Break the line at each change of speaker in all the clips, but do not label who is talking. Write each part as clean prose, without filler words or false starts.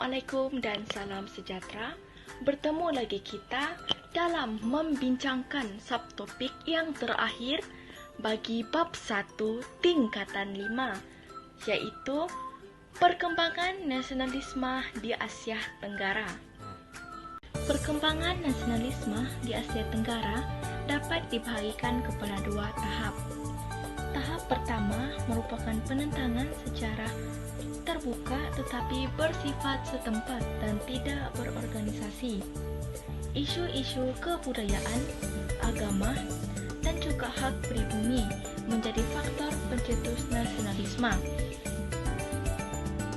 Assalamualaikum dan salam sejahtera. Bertemu lagi kita dalam membincangkan subtopik yang terakhir bagi bab 1 tingkatan 5, iaitu perkembangan nasionalisme di Asia Tenggara. Perkembangan nasionalisme di Asia Tenggara dapat dibahagikan kepada dua tahap. Tahap pertama merupakan penentangan secara terbuka tetapi bersifat setempat dan tidak berorganisasi. Isu-isu kebudayaan, agama, dan juga hak pribumi menjadi faktor pencetus nasionalisme.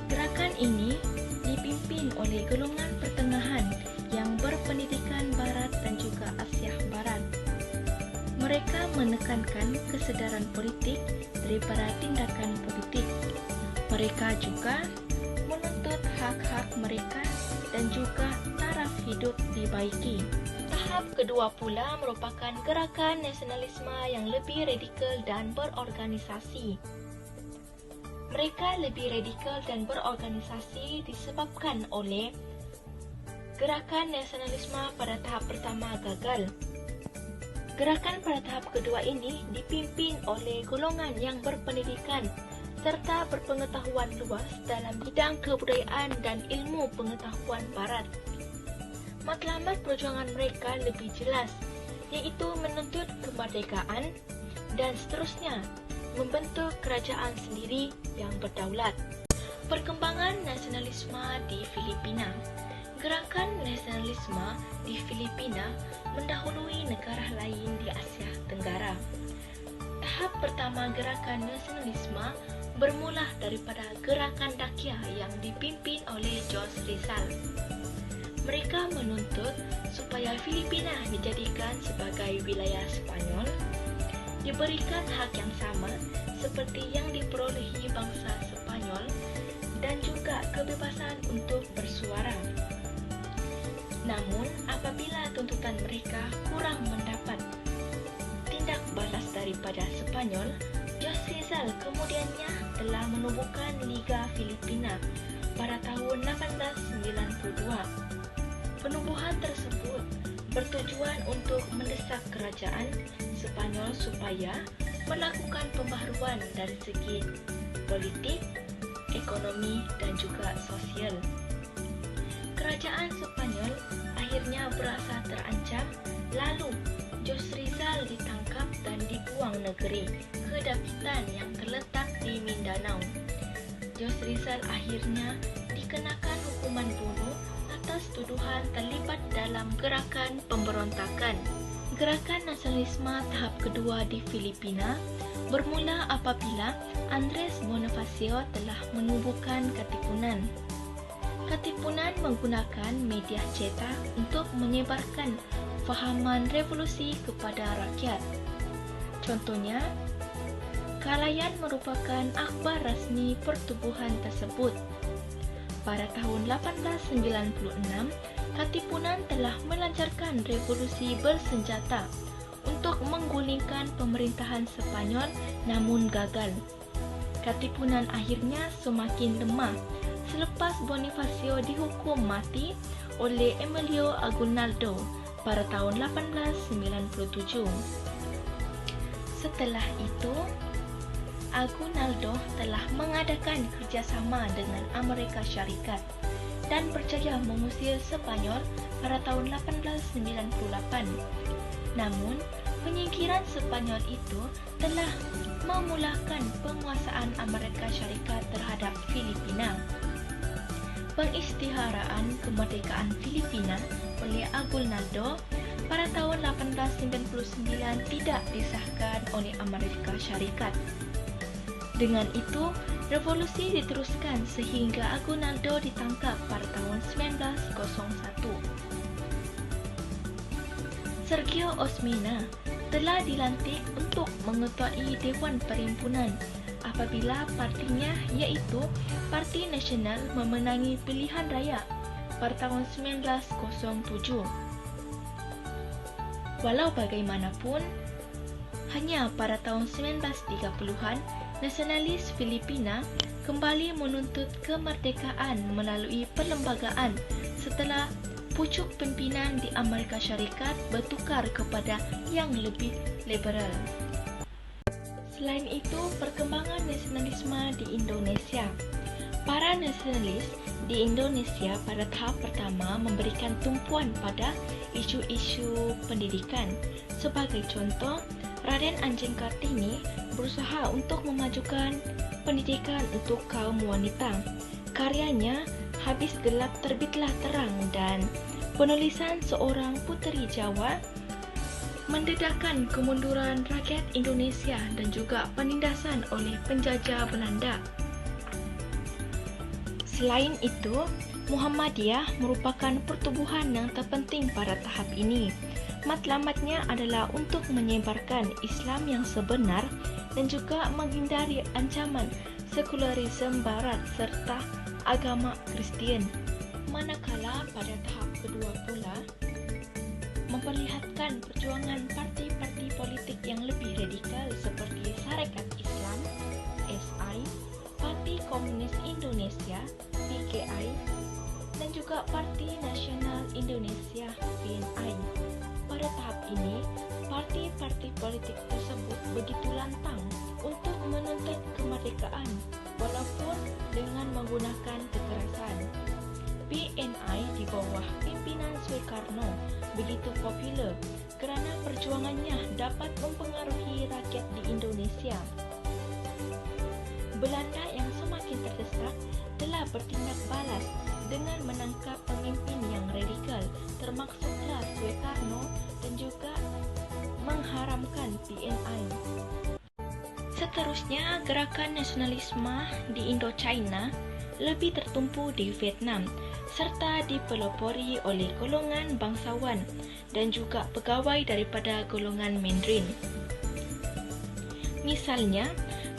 Gerakan ini dipimpin oleh golongan pertengahan yang berpendidikan Barat dan juga Asia Barat. Mereka menekankan kesedaran politik daripada tindakan politik. Mereka juga menuntut hak-hak mereka dan juga taraf hidup dibaiki. Tahap kedua pula merupakan gerakan nasionalisme yang lebih radikal dan berorganisasi. Mereka lebih radikal dan berorganisasi disebabkan oleh gerakan nasionalisme pada tahap pertama gagal. Gerakan pada tahap kedua ini dipimpin oleh golongan yang berpendidikan serta berpengetahuan luas dalam bidang kebudayaan dan ilmu pengetahuan Barat. Matlamat perjuangan mereka lebih jelas, iaitu menuntut kemerdekaan dan seterusnya membentuk kerajaan sendiri yang berdaulat. Perkembangan nasionalisme di Filipina. Gerakan nasionalisme di Filipina mendahului negara lain di Asia Tenggara. Tahap pertama gerakan nasionalisme bermula daripada gerakan Dakia yang dipimpin oleh Jos Rizal. Mereka menuntut supaya Filipina dijadikan sebagai wilayah Spanyol, diberikan hak yang sama seperti yang diperolehi bangsa Spanyol dan juga kebebasan untuk bersuara. Namun, apabila tuntutan mereka kurang mendapat tindak balas daripada Spanyol, Jos Rizal kemudiannya telah menubuhkan Liga Filipina pada tahun 1892. Penubuhan tersebut bertujuan untuk mendesak kerajaan Spanyol supaya melakukan pembaharuan dari segi politik, ekonomi dan juga sosial. Kerajaan Spanyol akhirnya berasa terancam, lalu Jos Rizal ditangkap dan dibuang negeri ke Dapitan yang terletak di Mindanao. Jos Rizal akhirnya dikenakan hukuman bunuh atas tuduhan terlibat dalam gerakan pemberontakan. Gerakan nasionalisme tahap kedua di Filipina bermula apabila Andres Bonifacio telah menubuhkan Katipunan. Katipunan menggunakan media cetak untuk menyebarkan fahaman revolusi kepada rakyat. Contohnya, Kalayan merupakan akhbar rasmi pertubuhan tersebut. Pada tahun 1896, Katipunan telah melancarkan revolusi bersenjata untuk menggulingkan pemerintahan Spanyol namun gagal. Katipunan akhirnya semakin lemah selepas Bonifacio dihukum mati oleh Emilio Aguinaldo pada tahun 1897. Setelah itu, Aguinaldo telah mengadakan kerjasama dengan Amerika Syarikat dan berjaya mengusir Spanyol pada tahun 1898. Namun, penyingkiran Spanyol itu telah memulakan penguasaan Amerika Syarikat terhadap Filipina. Pengisytiharaan kemerdekaan Filipina oleh Aguinaldo pada tahun 1899 tidak disahkan oleh Amerika Syarikat. Dengan itu, revolusi diteruskan sehingga Aguinaldo ditangkap pada tahun 1901. Sergio Osmeña telah dilantik untuk mengetuai Dewan Perhimpunan apabila partinya iaitu Parti Nasional memenangi pilihan raya pada tahun 1907. Walau bagaimanapun, hanya pada tahun 1930-an nasionalis Filipina kembali menuntut kemerdekaan melalui perlembagaan setelah pucuk pimpinan di Amerika Syarikat bertukar kepada yang lebih liberal. Selain itu, perkembangan nasionalisme di Indonesia. Para nasionalis di Indonesia pada tahap pertama memberikan tumpuan pada isu-isu pendidikan. Sebagai contoh, Raden Anjing Kartini berusaha untuk memajukan pendidikan untuk kaum wanita. Karyanya Habis Gelap Terbitlah Terang dan penulisan seorang puteri Jawa mendedahkan kemunduran rakyat Indonesia dan juga penindasan oleh penjajah Belanda. Selain itu, Muhammadiyah merupakan pertubuhan yang terpenting pada tahap ini. Matlamatnya adalah untuk menyebarkan Islam yang sebenar dan juga menghindari ancaman sekularisme Barat serta agama Kristian. Manakala pada tahap kedua pula, memperlihatkan perjuangan parti-parti politik yang lebih radikal seperti Sarekat Islam, SI, Parti Komunis Indonesia, PKI, dan juga Parti Nasional Indonesia, PNI. Pada tahap ini, parti-parti politik tersebut begitu lantang untuk menuntut kemerdekaan walaupun dengan menggunakan kekerasan. PNI di bawah pimpinan Soekarno begitu popular kerana perjuangannya dapat mempengaruhi rakyat di Indonesia. Belanda yang semakin terdesak telah bertindak balas dengan menangkap pemimpin yang radikal, termasuklah Soekarno, dan juga mengharamkan PNI. Seterusnya, gerakan nasionalisme di Indochina lebih tertumpu di Vietnam serta dipelopori oleh golongan bangsawan dan juga pegawai daripada golongan Mandarin. Misalnya,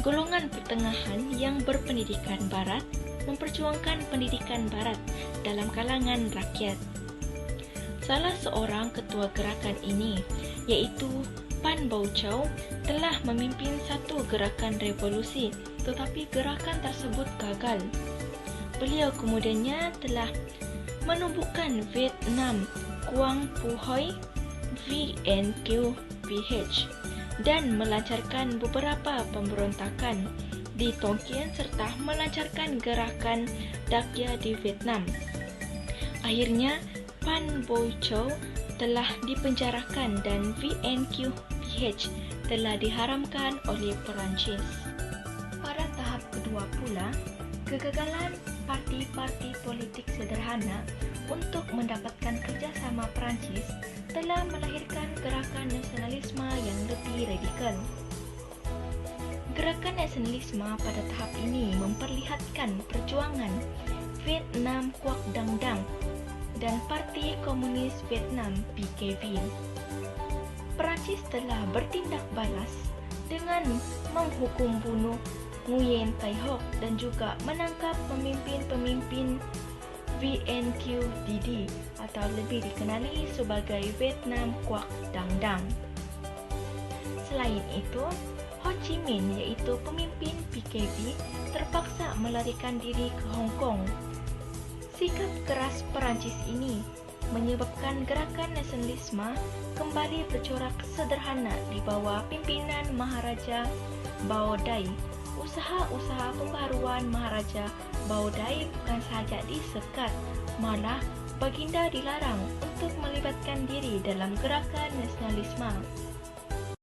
golongan pertengahan yang berpendidikan barat memperjuangkan pendidikan barat dalam kalangan rakyat. Salah seorang ketua gerakan ini, iaitu Pan Bau Chau, telah memimpin satu gerakan revolusi, tetapi gerakan tersebut gagal. Beliau kemudiannya telah menumbuhkan Vietnam Quang Phu Hoi VNQ-PH dan melancarkan beberapa pemberontakan di Tonkin serta melancarkan gerakan Dakia di Vietnam. Akhirnya, Pan Bau Chau telah dipenjarakan dan VNQ-PH telah diharamkan oleh Perancis. Pada tahap kedua pula, kegagalan parti-parti politik sederhana untuk mendapatkan kerjasama Perancis telah melahirkan gerakan nasionalisme yang lebih radikal. Gerakan nasionalisme pada tahap ini memperlihatkan perjuangan Vietnam Quoc Dang Dang dan Parti Komunis Vietnam PKV. Perancis telah bertindak balas dengan menghukum bunuh Nguyen Tai Hoc dan juga menangkap pemimpin-pemimpin VNQ-DD atau lebih dikenali sebagai Vietnam Quoc Dang Dang. Selain itu, Ho Chi Minh iaitu pemimpin PKV terpaksa melarikan diri ke Hong Kong. Sikap keras Perancis ini menyebabkan gerakan nasionalisme kembali bercorak sederhana di bawah pimpinan Maharaja Bao Dai. Usaha-usaha pembaharuan Maharaja Bao Dai bukan sahaja disekat, malah baginda dilarang untuk melibatkan diri dalam gerakan nasionalisme.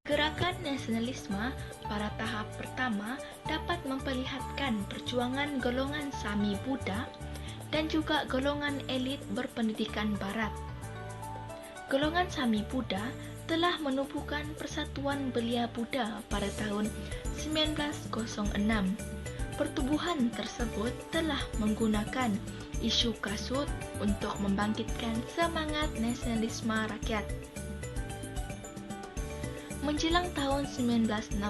Gerakan nasionalisme pada tahap pertama dapat memperlihatkan perjuangan golongan Sami Buddha dan juga golongan elit berpendidikan barat. Golongan Sami Buddha telah menubuhkan Persatuan Belia Buddha pada tahun 1906. Pertubuhan tersebut telah menggunakan isu kasut untuk membangkitkan semangat nasionalisme rakyat. Menjelang tahun 1916,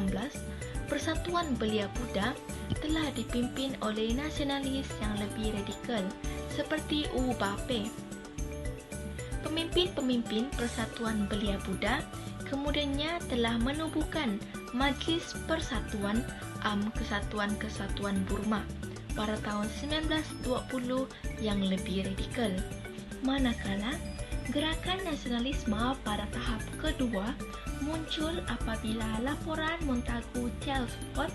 Persatuan Belia Buddha telah dipimpin oleh nasionalis yang lebih radikal seperti U Ba Pe. Pemimpin-pemimpin Persatuan Belia Buddha kemudiannya telah menubuhkan Majlis Persatuan Kesatuan-Kesatuan Burma pada tahun 1920 yang lebih radikal. Manakala gerakan nasionalisme pada tahap kedua muncul apabila laporan Montagu Chelmsford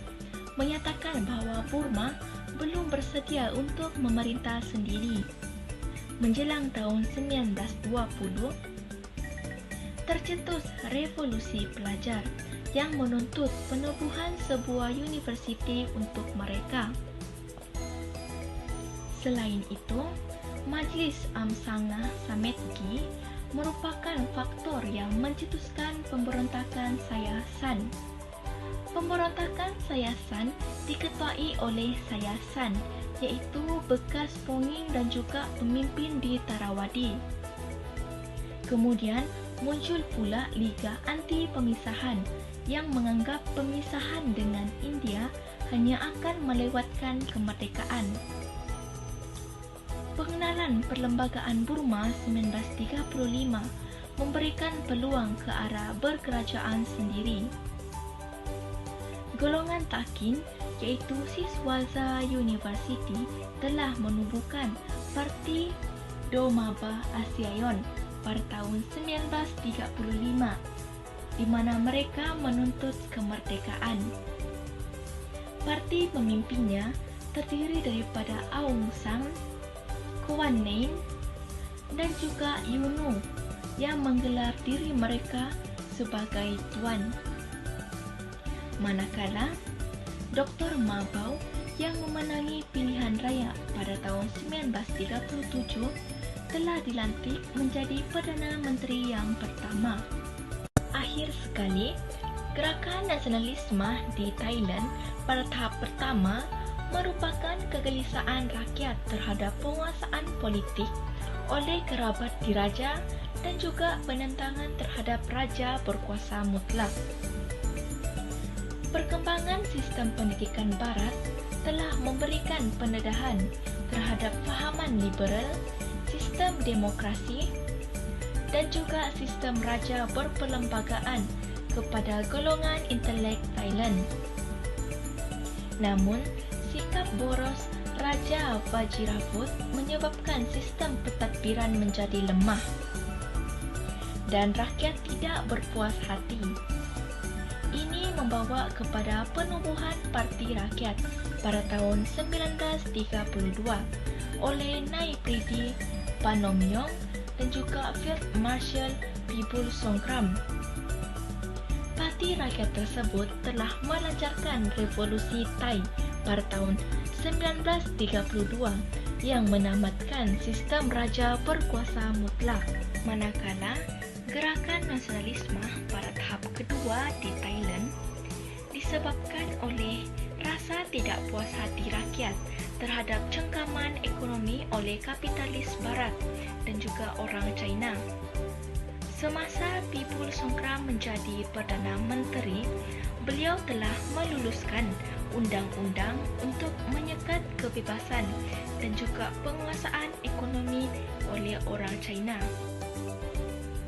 menyatakan bahawa Burma belum bersedia untuk memerintah sendiri. Menjelang tahun 1920, tercetus revolusi pelajar yang menuntut penubuhan sebuah universiti untuk mereka. Selain itu, Majlis Amsanga Sametki merupakan faktor yang mencetuskan pemberontakan Sayasan. Pemberontakan Sayasan diketuai oleh Sayasan, iaitu bekas Ponging dan juga pemimpin di Tarawadi. Kemudian muncul pula Liga Anti Pemisahan yang menganggap pemisahan dengan India hanya akan melewatkan kemerdekaan. Pengenalan Perlembagaan Burma 1935 memberikan peluang ke arah berkerajaan sendiri. Golongan takin, iaitu Siswaza University, telah menubuhkan Parti Domaba Asiayon pada tahun 1935, di mana mereka menuntut kemerdekaan. Parti pemimpinnya terdiri daripada Aung San, Kuan Yin, dan juga UNO yang menggelar diri mereka sebagai Tuan. Manakala Dr. Mabau yang memenangi pilihan raya pada tahun 1937 telah dilantik menjadi Perdana Menteri yang pertama. Akhir sekali, gerakan nasionalisme di Thailand pada tahap pertama merupakan kegelisahan rakyat terhadap penguasaan politik oleh kerabat diraja dan juga penentangan terhadap raja berkuasa mutlak. Perkembangan sistem pendidikan barat telah memberikan pendedahan terhadap fahaman liberal, sistem demokrasi dan juga sistem raja berperlembagaan kepada golongan intelek Thailand. Namun, sikap boros Raja Vajiraput menyebabkan sistem pentadbiran menjadi lemah dan rakyat tidak berpuas hati. Ini membawa kepada penubuhan Parti Rakyat pada tahun 1932 oleh Naipriti Panomyong dan juga Field Marshal Pibul Songkram. Parti Rakyat tersebut telah melancarkan revolusi Thai pada tahun 1932 yang menamatkan sistem raja berkuasa mutlak. Manakala gerakan nasionalisme pada tahap kedua di Thailand disebabkan oleh rasa tidak puas hati rakyat terhadap cengkaman ekonomi oleh kapitalis barat dan juga orang China. Semasa Pibul Songkram menjadi Perdana Menteri, beliau telah meluluskan undang-undang untuk menyekat kebebasan dan juga penguasaan ekonomi oleh orang China.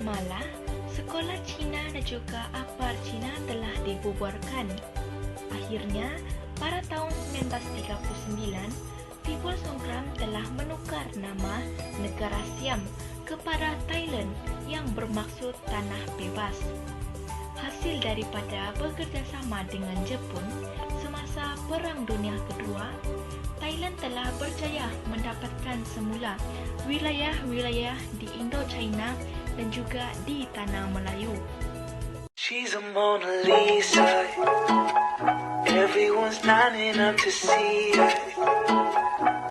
Malah, sekolah Cina dan juga apar Cina telah dibubarkan. Akhirnya, pada tahun 1939, Pibul Songkram telah menukar nama negara Siam kepada Thailand yang bermaksud tanah bebas. Hasil daripada bekerjasama dengan Jepun semasa Perang Dunia Kedua, Thailand telah berjaya mendapatkan semula wilayah-wilayah di Indo-China dan juga di Tanah Melayu.
She's a Mona Lisa. Everyone's lining up to see her.